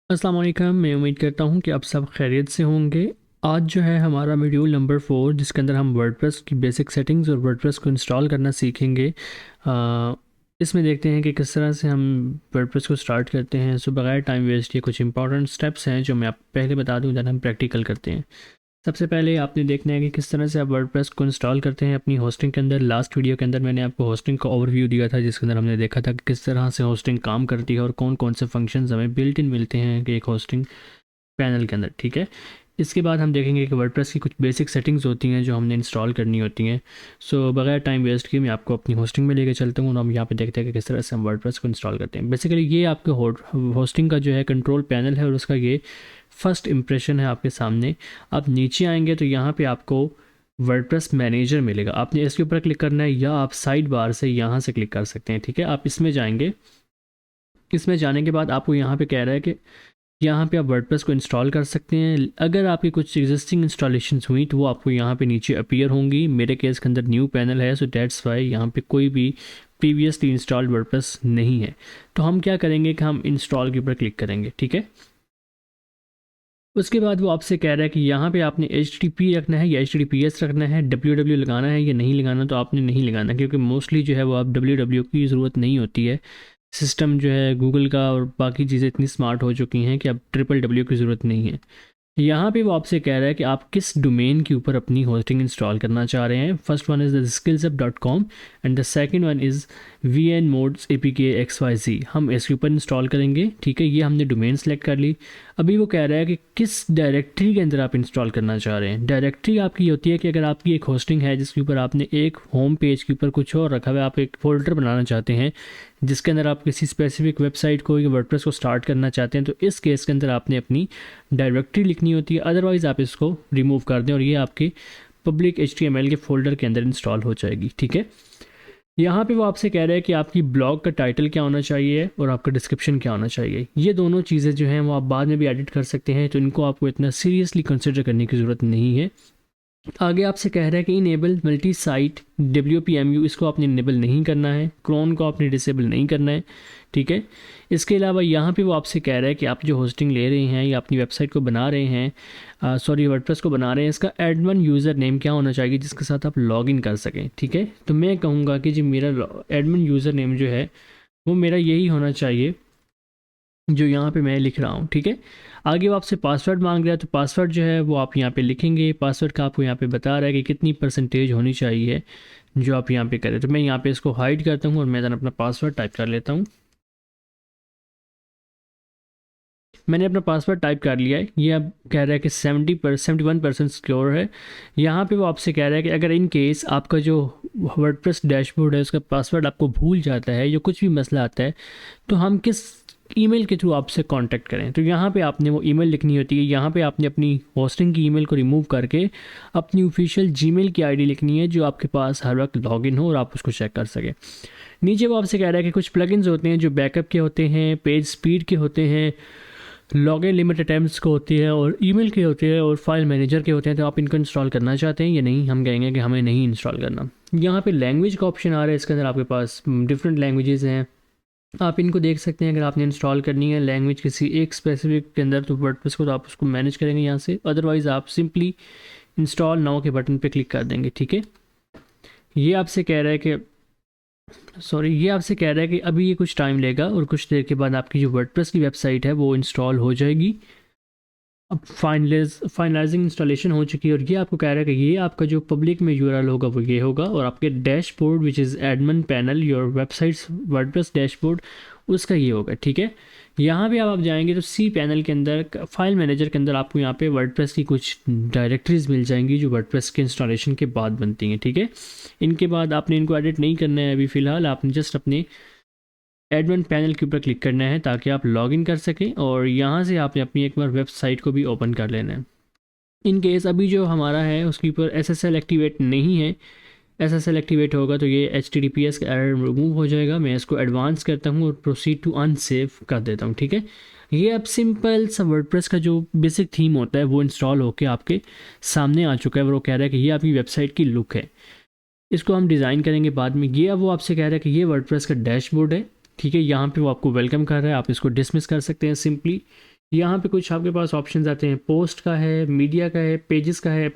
अस्सलाम वालेकुम। मैं उम्मीद करता हूँ कि आप सब खैरियत से होंगे। आज जो है हमारा मॉड्यूल नंबर 4 जिसके अंदर हम वर्डप्रेस की बेसिक सेटिंग्स और वर्डप्रेस को इंस्टॉल करना सीखेंगे। इसमें देखते हैं कि किस तरह से हम वर्डप्रेस को स्टार्ट करते हैं। सो बगैर टाइम वेस्ट ये कुछ इंपॉर्टेंट स्टेप्स हैं जो मैं आप पहले बता दूँ, दैन हम प्रैक्टिकल करते हैं। सबसे पहले आपने देखना है कि किस तरह से आप वर्डप्रेस को इंस्टॉल करते हैं अपनी होस्टिंग के अंदर। लास्ट वीडियो के अंदर मैंने आपको होस्टिंग का ओवरव्यू दिया था जिसके अंदर हमने देखा था कि किस तरह से होस्टिंग काम करती है और कौन कौन से फंक्शंस हमें बिल्ट इन मिलते हैं कि एक होस्टिंग पैनल के अंदर। ठीक है, इसके बाद हम देखेंगे कि वर्डप्रेस की कुछ बेसिक सेटिंग्स होती हैं जो हमने इंस्टॉल करनी होती हैं। सो बगैर टाइम वेस्ट किए मैं आपको अपनी होस्टिंग में लेके चलता हूँ और हम यहाँ पे देखते हैं कि किस तरह से हम वर्डप्रेस को इंस्टॉल करते हैं। बेसिकली ये आपके होस्टिंग का जो है कंट्रोल पैनल है और उसका ये फर्स्ट इंप्रेशन है आपके सामने। आप नीचे आएंगे तो यहाँ पे आपको वर्डप्रेस मैनेजर मिलेगा। आपने इसके ऊपर क्लिक करना है या आप साइड बार से यहाँ से क्लिक कर सकते हैं। ठीक है, आप इसमें जाएंगे। इसमें जाने के बाद आपको यहाँ पे कह रहा है कि यहाँ पे आप वर्डप्रेस को इंस्टॉल कर सकते हैं। अगर आपकी कुछ एग्जिस्टिंग इंस्टॉलेशंस हुई तो वो आपको यहाँ पे नीचे अपीयर होंगी। मेरे केस के अंदर न्यू पैनल है, सो दैट्स वाई यहाँ पे कोई भी प्रीवियसली इंस्टॉल्ड वर्डप्रेस नहीं है। तो हम क्या करेंगे कि हम इंस्टॉल के ऊपर क्लिक करेंगे। ठीक है, उसके बाद वो आपसे कह रहा है कि यहाँ पे आपने HTTP रखना है या HTTPS रखना है, www लगाना है या नहीं लगाना। तो आपने नहीं लगाना क्योंकि मोस्टली जो है वो आप www की ज़रूरत नहीं होती है। सिस्टम जो है गूगल का और बाकी चीज़ें इतनी स्मार्ट हो चुकी हैं कि अब www की ज़रूरत नहीं है। यहाँ पे वो आपसे कह रहा है कि आप किस डोमेन के ऊपर अपनी होस्टिंग इंस्टॉल करना चाह रहे हैं। First one is the skillsup.com and the second one is vnmods apk xyz। हम इसके ऊपर इंस्टॉल करेंगे। ठीक है, ये हमने डोमेन सेलेक्ट कर ली। अभी वो कह रहा है कि किस डायरेक्टरी के अंदर आप इंस्टॉल करना चाह रहे हैं। डायरेक्टरी आपकी होती है कि अगर आपकी एक होस्टिंग है जिसके ऊपर आपने एक होम पेज के ऊपर कुछ और रखा हुआ है, आप एक फोल्डर बनाना चाहते हैं जिसके अंदर आप किसी स्पेसिफिक वेबसाइट को या वर्डप्रेस को स्टार्ट करना चाहते हैं, तो इस केस के अंदर आपने अपनी डायरेक्टरी लिखनी होती है। अदरवाइज़ आप इसको रिमूव कर दें और ये आपके पब्लिक HTML के फोल्डर के अंदर इंस्टॉल हो जाएगी। ठीक है, यहाँ पे वो आपसे कह रहा है कि आपकी ब्लॉग का टाइटल क्या होना चाहिए और आपका डिस्क्रिप्शन क्या होना चाहिए। ये दोनों चीज़ें जो हैं वो आप बाद में भी एडिट कर सकते हैं, तो इनको आपको इतना सीरियसली कंसिडर करने की ज़रूरत नहीं है। आगे आपसे कह रहा है कि इनेबल मल्टी साइट WPMU, इसको आपने इनेबल नहीं करना है। क्रोन को आपने डिसेबल नहीं करना है। ठीक है, इसके अलावा यहाँ पे वो आपसे कह रहा है कि आप जो होस्टिंग ले रहे हैं या अपनी वेबसाइट को बना रहे हैं, सॉरी वर्डप्रेस को बना रहे हैं, इसका एडमिन यूज़र नेम क्या होना चाहिए जिसके साथ आप लॉगिन कर सकें। ठीक है, तो मैं कहूँगा कि जी मेरा एडमिन यूज़र नेम जो है वो मेरा यही होना चाहिए जो यहाँ पे मैं लिख रहा हूँ। ठीक है, आगे वो आपसे पासवर्ड मांग रहा है, तो पासवर्ड जो है वो आप यहाँ पे लिखेंगे। पासवर्ड का आपको यहाँ पे बता रहा है कि कितनी परसेंटेज होनी चाहिए जो आप यहाँ पे करें। तो मैं यहाँ पे इसको हाइड करता हूँ और मैं अपना पासवर्ड टाइप कर लेता हूँ। मैंने अपना पासवर्ड टाइप कर लिया है। ये अब कह रहा है कि 71% सिक्योर है। यहाँ पे वो आपसे कह रहा है कि अगर इन केस आपका जो वर्डप्रेस डैशबोर्ड है उसका पासवर्ड आपको भूल जाता है या कुछ भी मसला आता है तो हम किस ईमेल के थ्रू आपसे कांटेक्ट करें। तो यहाँ पे आपने वो ईमेल लिखनी होती है। यहाँ पे आपने अपनी होस्टिंग की ईमेल को रिमूव करके अपनी ऑफिशियल जीमेल की आईडी लिखनी है जो आपके पास हर वक्त लॉगिन हो और आप उसको चेक कर सकें। नीचे वो आपसे कह रहा है कि कुछ प्लगइन्स होते हैं जो बैकअप के होते हैं, पेज स्पीड के होते हैं, लॉगिन लिमिट अटैम्प्ट्स को होती है और ईमेल के होते हैं और फाइल मैनेजर के होते हैं। तो आप इनको इंस्टॉल करना चाहते हैं या नहीं, हम कहेंगे कि हमें नहीं इंस्टॉल करना। यहाँ पे लैंग्वेज का ऑप्शन आ रहा है, इसके अंदर आपके पास डिफरेंट लैंग्वेजेस हैं, आप इनको देख सकते हैं। अगर आपने इंस्टॉल करनी है लैंग्वेज किसी एक स्पेसिफिक के अंदर तो वर्डप्रेस को तो आप उसको मैनेज करेंगे यहाँ से। अदरवाइज़ आप सिंपली इंस्टॉल नाउ के बटन पे क्लिक कर देंगे। ठीक है, ये आपसे कह रहा है कि ये आपसे कह रहा है कि अभी ये कुछ टाइम लेगा और कुछ देर के बाद आपकी जो वर्डप्रेस की वेबसाइट है वो इंस्टॉल हो जाएगी। अब फाइनलाइजिंग इंस्टॉलेशन हो चुकी है और ये आपको कह रहा है कि ये आपका जो पब्लिक में यूआरएल होगा वो ये होगा और आपके dashboard which is admin panel your websites WordPress dashboard उसका ये होगा। ठीक है, यहाँ पे आप जाएंगे तो सी पैनल के अंदर फाइल मैनेजर के अंदर आपको यहाँ पे वर्डप्रेस की कुछ डायरेक्टरीज मिल जाएंगी जो वर्डप्रेस के इंस्टॉलेशन के बाद बनती हैं। ठीक है, इनके बाद आपने इनको एडिट नहीं करना है अभी फ़िलहाल, आपने जस्ट अपने एडमिन पैनल के ऊपर क्लिक करना है ताकि आप लॉगिन कर सकें और यहाँ से आपने अपनी एक बार वेबसाइट को भी ओपन कर लेना है। इन केस अभी जो हमारा है उसके ऊपर SSL एक्टिवेट नहीं है, SSL एक्टिवेट होगा तो ये HTTPS का एरर रिमूव हो जाएगा। मैं इसको एडवांस करता हूँ और प्रोसीड टू अनसेव कर देता हूँ। ठीक है, ये अब सिंपल सा वर्डप्रेस का जो बेसिक थीम होता है वो इंस्टॉल होकर आपके सामने आ चुका है और वो कह रहा है कि ये आपकी वेबसाइट की लुक है। इसको हम डिज़ाइन करेंगे बाद में। ये अब वो आपसे कह रहा है कि ये वर्डप्रेस का डैशबोर्ड है। ठीक है, यहाँ पे वो आपको वेलकम कर रहा है, आप इसको डिसमिस कर सकते हैं सिंपली। यहाँ पे कुछ आपके पास ऑप्शंस आते हैं, पोस्ट का है, मीडिया का है, पेजेस का है,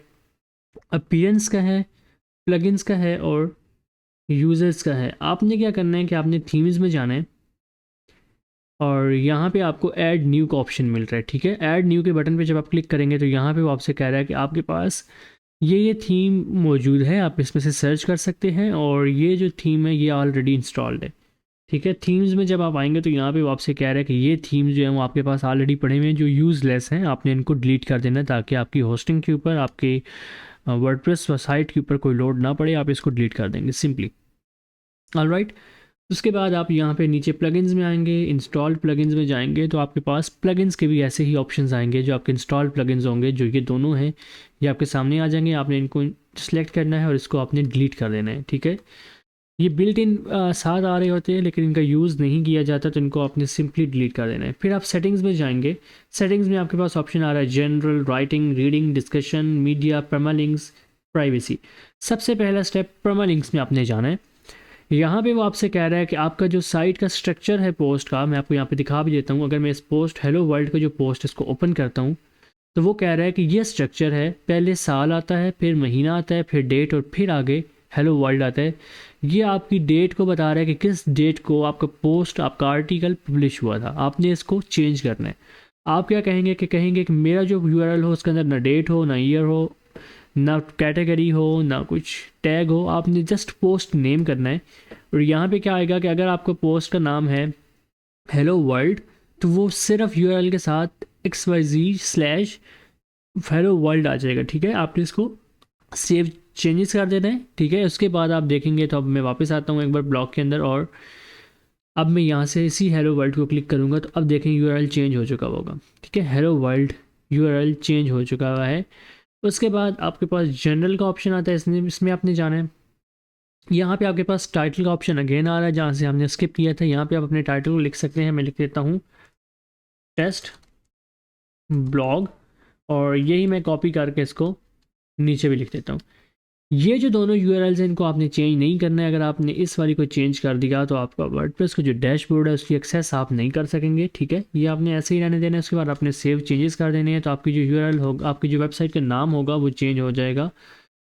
अपीयरेंस का है, प्लगइन्स का है और यूजर्स का है। आपने क्या करना है कि आपने थीम्स में जाना है और यहाँ पे आपको ऐड न्यू का ऑप्शन मिल रहा है, ठीक है। ऐड न्यू के बटन पे जब आप क्लिक करेंगे तो यहाँ पे वो आपसे कह रहा है कि आपके पास ये थीम मौजूद है, आप इसमें से सर्च कर सकते हैं और ये जो थीम है ये ऑलरेडी इंस्टॉल्ड है, ठीक है। थीम्स में जब आप आएंगे तो यहाँ पे वो आपसे कह रहा है कि ये थीम्स जो हैं वो आपके पास ऑलरेडी पड़े हुए हैं, जो यूज़लेस हैं, आपने इनको डिलीट कर देना है ताकि आपकी होस्टिंग के ऊपर, आपके वर्डप्रेस साइट के ऊपर कोई लोड ना पड़े। आप इसको डिलीट कर देंगे सिंपली। ऑलराइट, उसके बाद आप यहाँ पे नीचे प्लगइन्स में आएंगे, इंस्टॉल्ड प्लगइन्स में जाएंगे तो आपके पास प्लगइन्स के भी ऐसे ही ऑप्शंस आएंगे जो आपके इंस्टॉल्ड प्लगइन्स होंगे, जो ये दोनों हैं ये आपके सामने आ जाएंगे। आपने इनको सेलेक्ट करना है और इसको आपने डिलीट कर देना है, ठीक है। ये बिल्ट इन साथ आ रहे होते हैं लेकिन इनका यूज़ नहीं किया जाता तो इनको आपने सिंपली डिलीट कर देना है। फिर आप सेटिंग्स में जाएंगे, सेटिंग्स में आपके पास ऑप्शन आ रहा है general, writing, reading, discussion, media, permalinks, privacy. सबसे पहला स्टेप परमालिंक्स में आपने जाना है। यहाँ पे वो आपसे कह रहा है कि आपका जो साइट का स्ट्रक्चर है पोस्ट का, मैं आपको यहाँ पे दिखा भी देता हूँ। अगर मैं इस पोस्ट हेलो वर्ल्ड का जो पोस्ट इसको ओपन करता हूँ तो वो कह रहा है कि ये स्ट्रक्चर है, पहले साल आता है, फिर महीना आता है, फिर डेट और फिर आगे हेलो वर्ल्ड आता है। ये आपकी डेट को बता रहा है कि किस डेट को आपका पोस्ट, आपका आर्टिकल पब्लिश हुआ था। आपने इसको चेंज करना है। आप क्या कहेंगे कि मेरा जो यूआरएल हो उसके अंदर ना डेट हो, ना ईयर हो, ना कैटेगरी हो, ना कुछ टैग हो। आपने जस्ट पोस्ट नेम करना है और यहाँ पे क्या आएगा कि अगर आपका पोस्ट का नाम है हेलो वर्ल्ड तो वो सिर्फ यूआरएल के साथ XYZ/ हेलो वर्ल्ड आ जाएगा, ठीक है। आपने इसको सेव चेंजेस कर देना है, ठीक है। उसके बाद आप देखेंगे तो अब मैं वापस आता हूँ एक बार ब्लॉग के अंदर और अब मैं यहाँ से इसी हेलो वर्ल्ड को क्लिक करूँगा तो अब देखें यूआरएल चेंज हो चुका होगा, ठीक है। हेलो वर्ल्ड यूआरएल चेंज हो चुका हुआ है। उसके बाद आपके पास जनरल का ऑप्शन आता है, इसमें आपने जाना है। यहाँ पे आपके पास टाइटल का ऑप्शन अगेन आ रहा है जहाँ से हमने स्किप किया था। यहाँ पे आप अपने टाइटल को लिख सकते हैं। मैं लिख देता हूँ टेस्ट ब्लॉग और यही मैं कॉपी करके इसको नीचे भी लिख देता हूँ। ये जो दोनों यूआरएल्स हैं इनको आपने चेंज नहीं करना है। अगर आपने इस वाली को चेंज कर दिया तो आपका वर्डप्रेस का जो डैशबोर्ड है उसकी एक्सेस आप नहीं कर सकेंगे, ठीक है। ये आपने ऐसे ही रहने देना है। उसके बाद आपने सेव चेंजेस कर देने हैं तो आपकी जो यूआरएल होगा, आपकी जो वेबसाइट का नाम होगा वो चेंज हो जाएगा।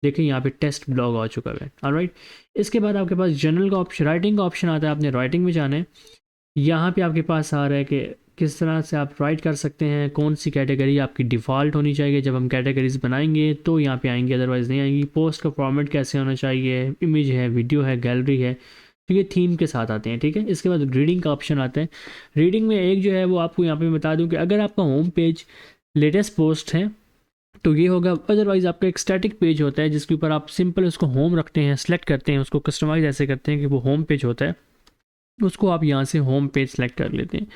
देखिए यहाँ पे टेस्ट ब्लॉग आ चुका है, ऑलराइट। इसके बाद आपके पास जनरल का ऑप्शन, राइटिंग का ऑप्शन आता है। आपने राइटिंग में जाना है। यहाँ पे आपके पास आ रहा है कि किस तरह से आप राइट कर सकते हैं, कौन सी कैटेगरी आपकी डिफ़ॉल्ट होनी चाहिए। जब हम कैटेगरीज बनाएंगे तो यहाँ पे आएंगे, अदरवाइज़ नहीं आएंगी। पोस्ट का फॉर्मेट कैसे होना चाहिए, इमेज है, वीडियो है, गैलरी है, तो ये थीम के साथ आते हैं, ठीक है। इसके बाद रीडिंग का ऑप्शन आता है। रीडिंग में एक जो है वो आपको यहाँ पे बता दूँ कि अगर आपका होम पेज लेटेस्ट पोस्ट है तो ये होगा, अदरवाइज़ आपका एक स्टैटिक पेज होता है जिसके ऊपर आप सिंपल उसको होम रखते हैं, सेलेक्ट करते हैं, उसको कस्टमाइज ऐसे करते हैं कि वो होम पेज होता है, उसको आप यहाँ से होम पेज सेलेक्ट कर लेते हैं।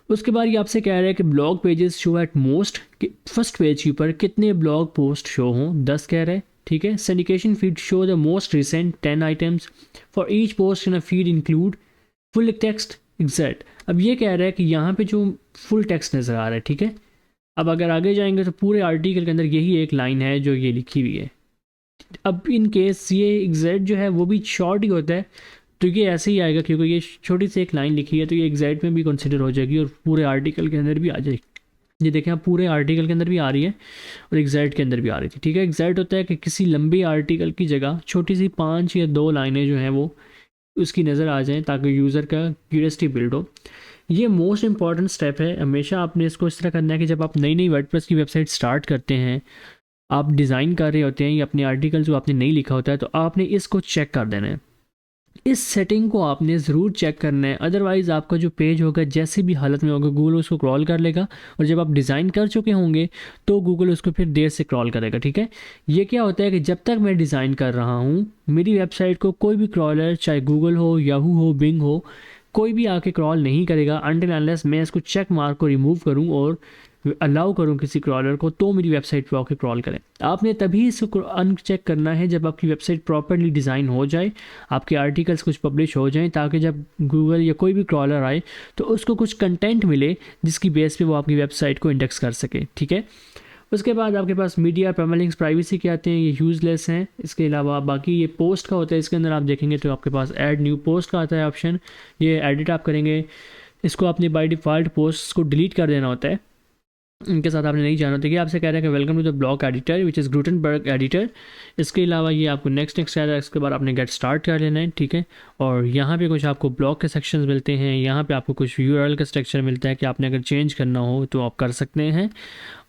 उसके बाद ये आपसे कह रहा है कि blog pages show at most, कि फर्स्ट पेज के ऊपर कितने ब्लॉग पोस्ट शो हों, 10 कह रहा है, ठीक है। Syndication feed show the most recent 10 items for each post in a feed include full text exact. अब ये कह रहा है कि यहाँ पे जो फुल टेक्स्ट नज़र आ रहा है, ठीक है। अब अगर आगे जाएंगे तो पूरे आर्टिकल के अंदर यही एक लाइन है जो ये लिखी हुई है। अब इन केस ये एग्जैक्ट जो है वो भी शॉर्ट ही होता है तो ये ऐसे ही आएगा क्योंकि ये छोटी सी एक लाइन लिखी है तो ये एग्जैक्ट में भी कंसिडर हो जाएगी और पूरे आर्टिकल के अंदर भी आ जाएगी। ये देखें आप, पूरे आर्टिकल के अंदर भी आ रही है और एग्जैक्ट के अंदर भी आ रही थी, ठीक है। एग्जैक्ट होता है कि किसी लंबी आर्टिकल की जगह छोटी सी 5 या 2 लाइनें जो हैं वो उसकी नज़र आ जाएँ ताकि यूज़र का क्यूरियोसिटी बिल्ड हो। ये मोस्ट इंपॉर्टेंट स्टेप है। हमेशा आपने इसको इस तरह करना है कि जब आप नई नई वर्डप्रेस की वेबसाइट स्टार्ट करते हैं, आप डिज़ाइन कर रहे होते हैं या अपने आर्टिकल जो आपने नहीं लिखा होता है तो आपने इसको चेक कर देना है। इस सेटिंग को आपने ज़रूर चेक करना है, अदरवाइज़ आपका जो पेज होगा जैसी भी हालत में होगा गूगल उसको क्रॉल कर लेगा और जब आप डिज़ाइन कर चुके होंगे तो गूगल उसको फिर देर से क्रॉल करेगा, ठीक है। ये क्या होता है कि जब तक मैं डिज़ाइन कर रहा हूँ मेरी वेबसाइट को कोई भी क्रॉलर, चाहे गूगल हो, याहू हो, बिंग हो, कोई भी आके क्रॉल नहीं करेगा अनटिल अनलेस मैं इसको चेक मार्क को रिमूव करूँ और अलाउ करूँ किसी क्रॉलर को तो मेरी वेबसाइट पे आके क्रॉल करें। आपने तभी इसको अनचेक करना है जब आपकी वेबसाइट प्रॉपर्ली डिज़ाइन हो जाए, आपके आर्टिकल्स कुछ पब्लिश हो जाएं, ताकि जब गूगल या कोई भी क्रॉलर आए तो उसको कुछ कंटेंट मिले जिसकी बेस पे वो आपकी वेबसाइट को इंडेक्स कर सके, ठीक है। उसके बाद आपके पास मीडिया, परमालिंक्स, प्राइवेसी के आते हैं, ये यूज़लेस हैं। इसके अलावा बाकी ये पोस्ट का होता है, इसके अंदर आप देखेंगे तो आपके पास ऐड न्यू पोस्ट का आता है ऑप्शन, ये एडिट आप करेंगे। इसको आपने बाय डिफ़ॉल्ट पोस्ट को डिलीट कर देना होता है, इनके साथ आपने नहीं जाना होता कि आपसे कह रहा है कि welcome to the block editor which is Gutenberg editor. इसके अलावा ये आपको नेक्स्ट कह रहा है, इसके बाद आपने गेट स्टार्ट कर लेना है, ठीक है। और यहाँ पे कुछ आपको ब्लॉक के सेक्शंस मिलते हैं, यहाँ पे आपको कुछ यूआरएल का स्ट्रक्चर मिलता है कि आपने अगर चेंज करना हो तो आप कर सकते हैं।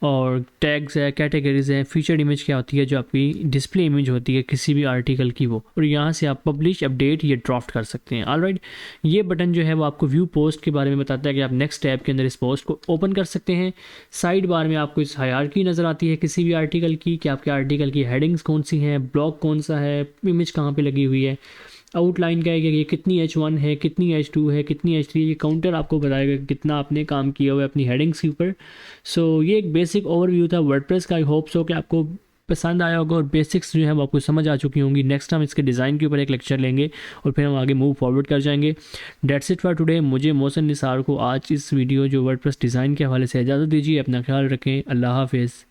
और टैग्स है, कैटेगरीज है, फीचर्ड इमेज क्या होती है जो आपकी डिस्प्ले इमेज होती है किसी भी आर्टिकल की वो, और यहाँ से आप पब्लिश, अपडेट, ये ड्राफ्ट कर सकते हैं। ऑलराइट, ये बटन जो है वो आपको व्यू पोस्ट के बारे में बताता है कि आप नेक्स्ट टैब के अंदर इस पोस्ट को ओपन कर सकते हैं। साइड बार में आपको इस हायरार्की नज़र आती है किसी भी आर्टिकल की कि आपके आर्टिकल की हेडिंग्स कौन सी हैं, ब्लॉक कौन सा है, इमेज कहाँ पे लगी हुई है, आउटलाइन का है कि ये कितनी H1 है, कितनी H2 है, कितनी H3, ये काउंटर आपको बताएगा कि कितना आपने काम किया हुआ है अपनी हेडिंग्स के ऊपर। सो ये एक बेसिक ओवरव्यू था वर्डप्रेस का। आई होप सो कि आपको पसंद आया होगा और बेसिक्स जो है वो आपको समझ आ चुकी होंगी। नेक्स्ट हम इसके डिज़ाइन के ऊपर एक लेक्चर लेंगे और फिर हम आगे मूव फॉरवर्ड कर जाएंगे। That's it for today. मुझे मोहसिन निसार को आज इस वीडियो जो वर्डप्रेस डिज़ाइन के हवाले से इजाज़त दीजिए। अपना ख्याल रखें। अल्लाह हाफिज़।